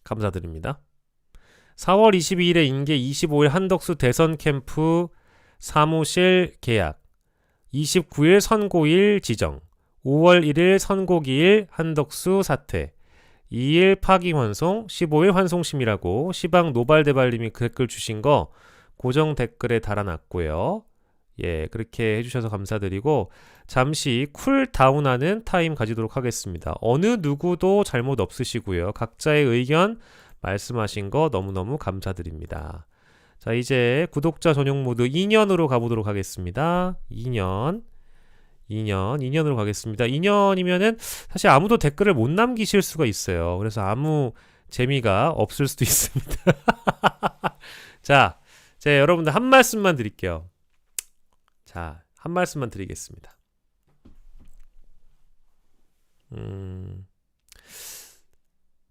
감사드립니다. 4월 22일에 인계 25일 한덕수 대선 캠프 사무실 계약, 29일 선고일 지정, 5월 1일 선고기일 한덕수 사퇴, 2일 파기환송, 15일 환송심이라고 시방 노발대발님이 댓글 주신 거 고정 댓글에 달아놨고요. 예, 그렇게 해주셔서 감사드리고 잠시 쿨다운하는 타임 가지도록 하겠습니다. 어느 누구도 잘못 없으시고요. 각자의 의견 말씀하신 거 너무너무 감사드립니다. 자, 이제 구독자 전용 모드 2년으로 가보도록 하겠습니다. 2년으로 가겠습니다. 2년이면은 사실 아무도 댓글을 못 남기실 수가 있어요. 그래서 아무 재미가 없을 수도 있습니다. 자, 제가 여러분들 한 말씀만 드릴게요. 자, 한 말씀만 드리겠습니다.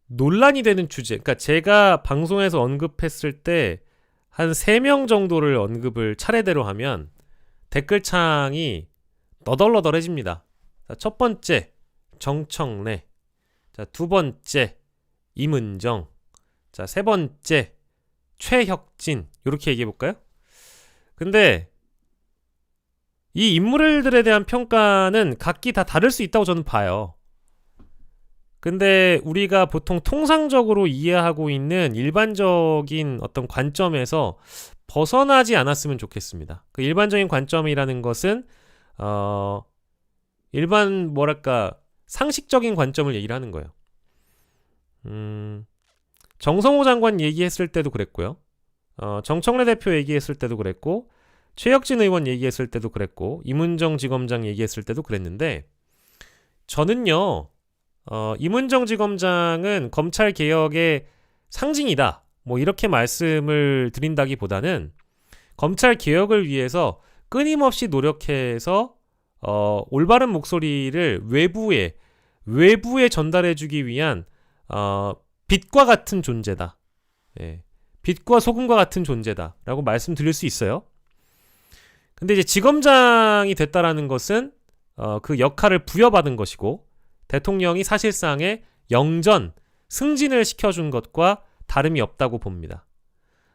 논란이 되는 주제, 그러니까 제가 방송에서 언급했을 때 한 3명 정도를 언급을 차례대로 하면 댓글창이 너덜너덜해집니다. 자, 첫 번째 정청래, 자, 두 번째 임은정, 자, 세 번째 최혁진, 이렇게 얘기해 볼까요? 근데 이 인물들에 대한 평가는 각기 다 다를 수 있다고 저는 봐요. 근데 우리가 보통 통상적으로 이해하고 있는 일반적인 어떤 관점에서 벗어나지 않았으면 좋겠습니다. 그 일반적인 관점이라는 것은 일반 상식적인 관점을 얘기를 하는 거예요. 정성호 장관 얘기했을 때도 그랬고요. 정청래 대표 얘기했을 때도 그랬고, 최혁진 의원 얘기했을 때도 그랬고, 임은정 지검장 얘기했을 때도 그랬는데, 저는요, 임은정 지검장은 검찰 개혁의 상징이다, 뭐 이렇게 말씀을 드린다기보다는 검찰 개혁을 위해서 끊임없이 노력해서 올바른 목소리를 외부에 전달해주기 위한 빛과 같은 존재다. 예, 빛과 소금과 같은 존재다라고 말씀드릴 수 있어요. 근데 이제 지검장이 됐다라는 것은 그 역할을 부여받은 것이고, 대통령이 사실상의 승진을 시켜준 것과 다름이 없다고 봅니다.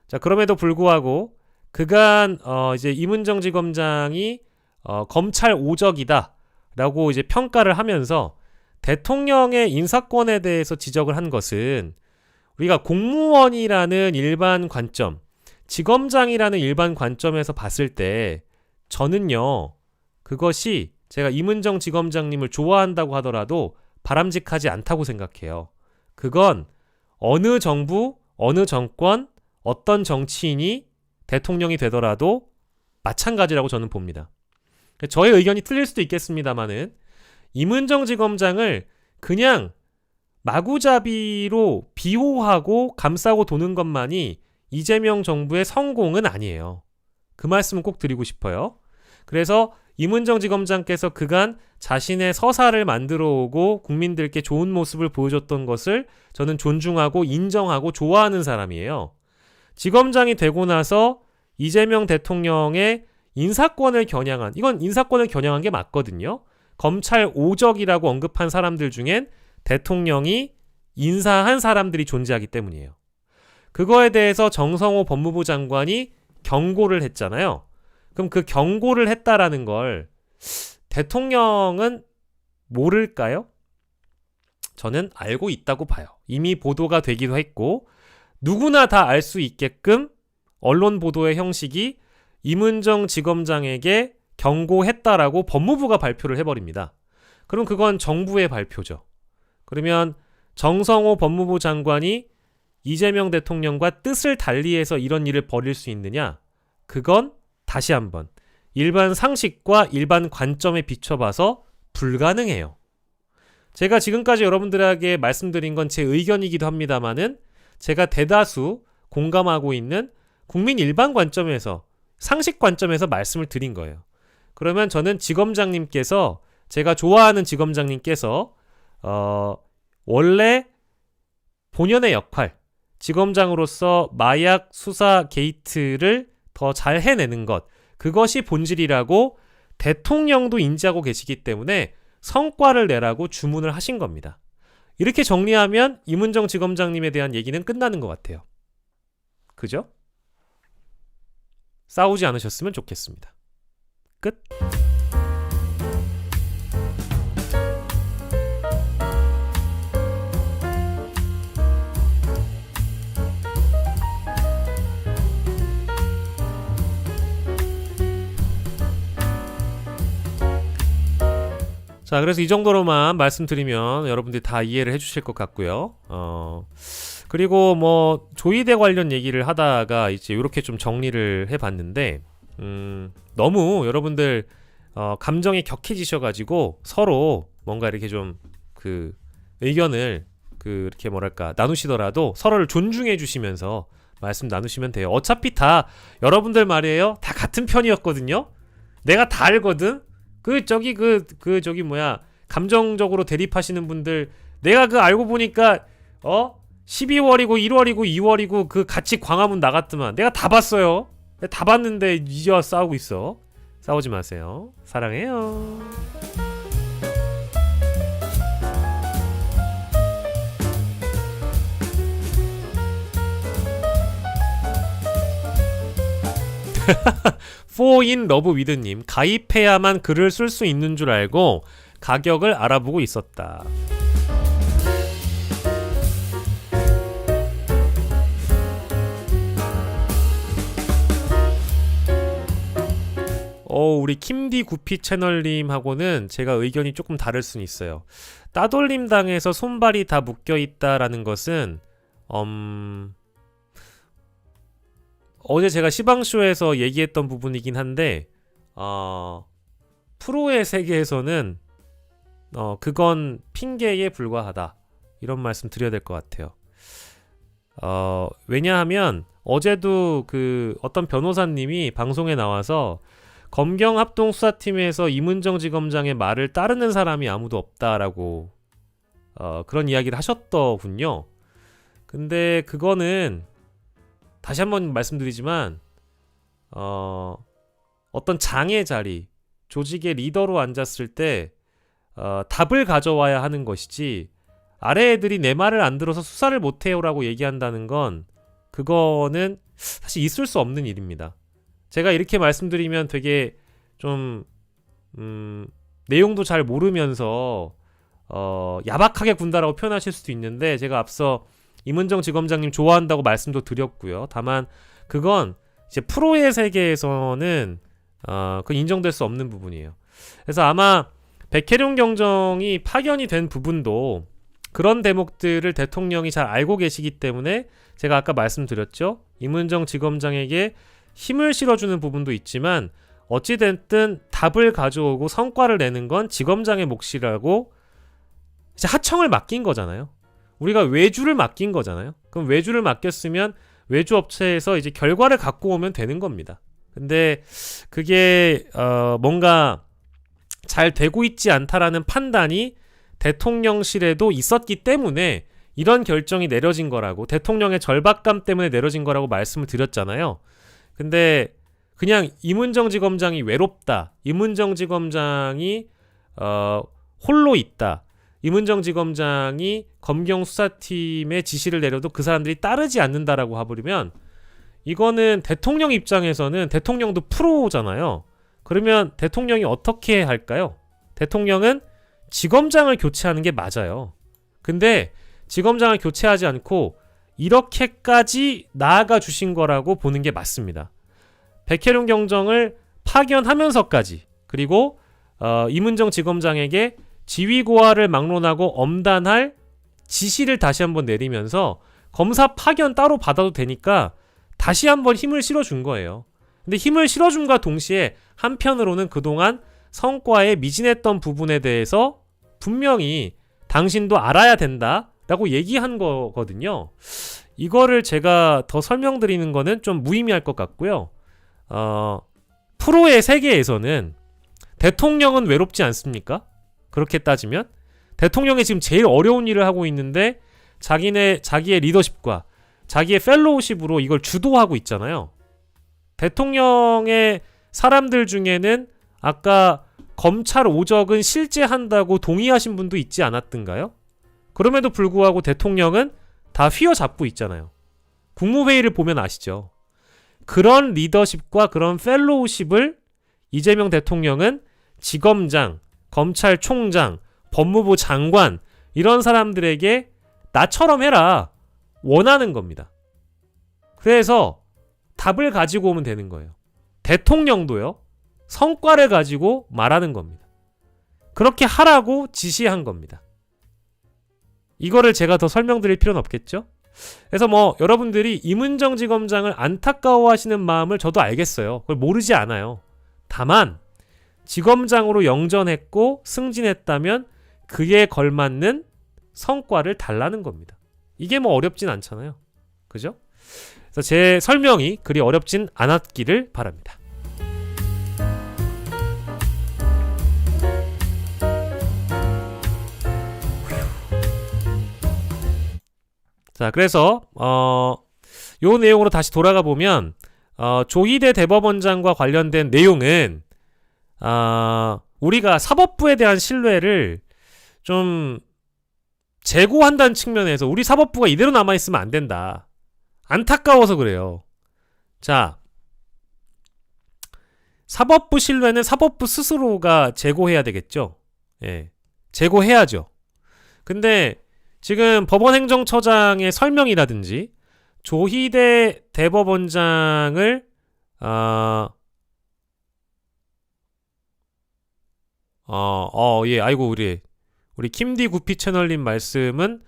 자, 그럼에도 불구하고 그간 이제 임은정 지검장이 검찰 오적이다라고 이제 평가를 하면서 대통령의 인사권에 대해서 지적을 한 것은 우리가 공무원이라는 일반 관점, 지검장이라는 일반 관점에서 봤을 때 저는요, 그것이 제가 임은정 지검장님을 좋아한다고 하더라도 바람직하지 않다고 생각해요. 그건 어느 정부, 어느 정권, 어떤 정치인이 대통령이 되더라도 마찬가지라고 저는 봅니다. 저의 의견이 틀릴 수도 있겠습니다만은 임은정 지검장을 그냥 마구잡이로 비호하고 감싸고 도는 것만이 이재명 정부의 성공은 아니에요. 그 말씀은 꼭 드리고 싶어요. 그래서 임은정 지검장께서 그간 자신의 서사를 만들어 오고 국민들께 좋은 모습을 보여줬던 것을 저는 존중하고 인정하고 좋아하는 사람이에요. 지검장이 되고 나서 이재명 대통령의 인사권을 겨냥한, 이건 인사권을 겨냥한 게 맞거든요. 검찰 오적이라고 언급한 사람들 중엔 대통령이 인사한 사람들이 존재하기 때문이에요. 그거에 대해서 정성호 법무부 장관이 경고를 했잖아요. 그럼 그 경고를 했다라는 걸 대통령은 모를까요? 저는 알고 있다고 봐요. 이미 보도가 되기도 했고 누구나 다 알 수 있게끔 언론 보도의 형식이 임은정 지검장에게 경고했다라고 법무부가 발표를 해버립니다. 그럼 그건 정부의 발표죠. 그러면 정성호 법무부 장관이 이재명 대통령과 뜻을 달리해서 이런 일을 벌일 수 있느냐? 그건 다시 한번 일반 상식과 일반 관점에 비춰봐서 불가능해요. 제가 지금까지 여러분들에게 말씀드린 건 제 의견이기도 합니다만은 제가 대다수 공감하고 있는 국민 일반 관점에서, 상식 관점에서 말씀을 드린 거예요. 그러면 저는 지검장님께서, 제가 좋아하는 지검장님께서 원래 본연의 역할, 지검장으로서 마약 수사 게이트를 더 잘 해내는 것, 그것이 본질이라고 대통령도 인지하고 계시기 때문에 성과를 내라고 주문을 하신 겁니다. 이렇게 정리하면 임은정 지검장님에 대한 얘기는 끝나는 것 같아요. 그죠? 싸우지 않으셨으면 좋겠습니다. 끝. 자, 그래서 이 정도로만 말씀드리면 여러분들이 다 이해를 해주실 것 같고요. 그리고 뭐 조이대 관련 얘기를 하다가 이제 이렇게 좀 정리를 해봤는데, 너무 여러분들 감정이 격해지셔가지고 서로 뭔가 이렇게 좀 그 의견을 이렇게 뭐랄까 나누시더라도 서로를 존중해 주시면서 말씀 나누시면 돼요. 어차피 다 여러분들 말이에요. 다 같은 편이었거든요. 내가 다 알거든. 저기 뭐야, 감정적으로 대립하시는 분들, 내가 알고 보니까 12월이고 1월이고 2월이고 같이 광화문 나갔더만. 내가 다 봤어요. 다 봤는데 이제 와 싸우고 있어. 싸우지 마세요. 사랑해요. 포인 러브 위드님, 가입해야만 글을 쓸 수 있는 줄 알고 가격을 알아보고 있었다. 우리 킴디 구피 채널님하고는 제가 의견이 조금 다를 수는 있어요. 따돌림 당해서 손발이 다 묶여있다라는 것은 어제 제가 시방쇼에서 얘기했던 부분이긴 한데, 프로의 세계에서는 그건 핑계에 불과하다, 이런 말씀 드려야 될 것 같아요. 왜냐하면 어제도 어떤 변호사님이 방송에 나와서 검경합동수사팀에서 임은정 지검장의 말을 따르는 사람이 아무도 없다라고 그런 이야기를 하셨더군요. 근데 그거는 다시 한번 말씀드리지만 어떤 장의 자리, 조직의 리더로 앉았을 때 답을 가져와야 하는 것이지, 아래 애들이 내 말을 안 들어서 수사를 못해요 라고 얘기한다는 건 그거는 사실 있을 수 없는 일입니다. 제가 이렇게 말씀드리면 되게 좀 내용도 잘 모르면서 야박하게 군다라고 표현하실 수도 있는데, 제가 앞서 임은정 지검장님 좋아한다고 말씀도 드렸고요. 다만 그건 이제 프로의 세계에서는 그건 인정될 수 없는 부분이에요. 그래서 아마 백혜룡 경정이 파견이 된 부분도 그런 대목들을 대통령이 잘 알고 계시기 때문에, 제가 아까 말씀드렸죠. 임은정 지검장에게 힘을 실어주는 부분도 있지만 어찌됐든 답을 가져오고 성과를 내는 건 지검장의 몫이라고 이제 하청을 맡긴 거잖아요. 우리가 외주를 맡긴 거잖아요. 그럼 외주를 맡겼으면 외주 업체에서 이제 결과를 갖고 오면 되는 겁니다. 근데 그게 뭔가 잘 되고 있지 않다라는 판단이 대통령실에도 있었기 때문에 이런 결정이 내려진 거라고, 대통령의 절박감 때문에 내려진 거라고 말씀을 드렸잖아요. 근데 그냥 임은정 지검장이 외롭다, 임은정 지검장이 홀로 있다, 임은정 지검장이 검경수사팀의 지시를 내려도 그 사람들이 따르지 않는다라고 해버리면, 이거는 대통령 입장에서는, 대통령도 프로잖아요. 그러면 대통령이 어떻게 할까요? 대통령은 지검장을 교체하는 게 맞아요. 근데 지검장을 교체하지 않고 이렇게까지 나아가 주신 거라고 보는 게 맞습니다. 백혜룡 경정을 파견하면서까지, 그리고 임은정 지검장에게 지휘고하를 막론하고 엄단할 지시를 다시 한번 내리면서 검사 파견 따로 받아도 되니까 다시 한번 힘을 실어준 거예요. 근데 힘을 실어줌과 동시에 한편으로는 그동안 성과에 미진했던 부분에 대해서 분명히 당신도 알아야 된다라고 얘기한 거거든요. 이거를 제가 더 설명드리는 거는 좀 무의미할 것 같고요. 프로의 세계에서는 대통령은 외롭지 않습니까? 그렇게 따지면 대통령이 지금 제일 어려운 일을 하고 있는데 자기의 리더십과 자기의 펠로우십으로 이걸 주도하고 있잖아요. 대통령의 사람들 중에는 아까 검찰 오적은 실제 한다고 동의하신 분도 있지 않았던가요? 그럼에도 불구하고 대통령은 다 휘어잡고 있잖아요. 국무회의를 보면 아시죠? 그런 리더십과 그런 펠로우십을 이재명 대통령은 지검장, 검찰총장, 법무부 장관 이런 사람들에게 나처럼 해라 원하는 겁니다. 그래서 답을 가지고 오면 되는 거예요. 대통령도요. 성과를 가지고 말하는 겁니다. 그렇게 하라고 지시한 겁니다. 이거를 제가 더 설명드릴 필요는 없겠죠? 그래서 여러분들이 임은정 지검장을 안타까워하시는 마음을 저도 알겠어요. 그걸 모르지 않아요. 다만 지검장으로 영전했고 승진했다면 그에 걸맞는 성과를 달라는 겁니다. 이게 어렵진 않잖아요. 그죠? 그래서 제 설명이 그리 어렵진 않았기를 바랍니다. 자, 그래서 요 내용으로 다시 돌아가 보면 조희대 대법원장과 관련된 내용은 우리가 사법부에 대한 신뢰를 좀 제고한다는 측면에서 우리 사법부가 이대로 남아있으면 안 된다. 안타까워서 그래요. 자, 사법부 신뢰는 사법부 스스로가 제고해야 되겠죠. 예, 제고해야죠. 근데 지금 법원행정처장의 설명이라든지 조희대 대법원장을 예, 아이고 우리 킴디 구피 채널님 말씀은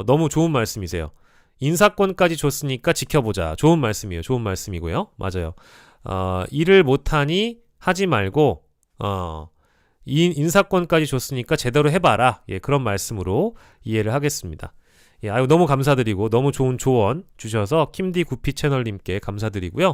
너무 좋은 말씀이세요. 인사권까지 줬으니까 지켜보자. 좋은 말씀이에요. 좋은 말씀이고요. 맞아요. 일을 못하니 하지 말고 인사권까지 줬으니까 제대로 해봐라. 예, 그런 말씀으로 이해를 하겠습니다. 예, 아유 너무 감사드리고 너무 좋은 조언 주셔서 킴디 구피 채널님께 감사드리고요.